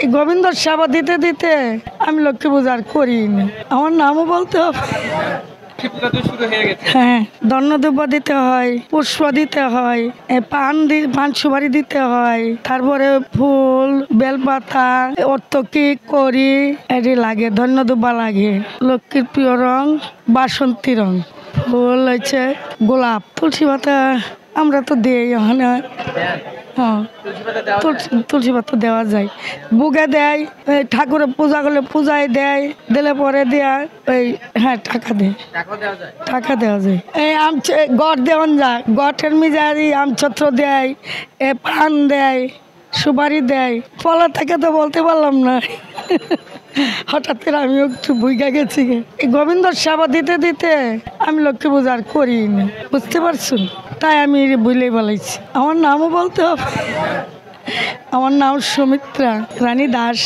এই গোবিন্দ সেবা দিতে দিতে আমি লক্ষ্মী পূজা আর করিনি। আমার নামও বলতে হবে। হ্যাঁ, ধন্যদুব্য দিতে হয়, পুষ্প দিতে হয়, পান সুপারি দিতে হয়, তারপরে ফুল বেলপাতা অর্থকি করি এটি লাগে, ধন্যদুব্বা লাগে। লক্ষ্মীর প্রিয় রং বাসন্তী রং, ফুল হচ্ছে গোলাপ, তুলসী পাতা আমরা তো দিই ওখানে। হ্যাঁ, তুলসী পাতা দেওয়া যায়, বুকে দেয়, ঠাকুরের পূজা করলে পূজায় দেয়, দিলে পরে দেয়া ওই হ্যাঁ টাকা দেয়, টাকা দেওয়া যায়। এই গড় দেওয়ান যায়, গঠের মিজারি আমছত্র দেয়, পান দেয়, সুপারি দেয়। ফলা থেকে তো বলতে পারলাম না, হঠাৎ করে আমিও একটু বুঝা গেছি। এই গোবিন্দ সেবা দিতে দিতে আমি লক্ষ্মী পূজা আর করিনি, বুঝতে পারছুন? তাই আমি বুঝলেই বলেছি। আমার নামও বলতে হবে। আমার নাম সুমিত্রা রানী দাস।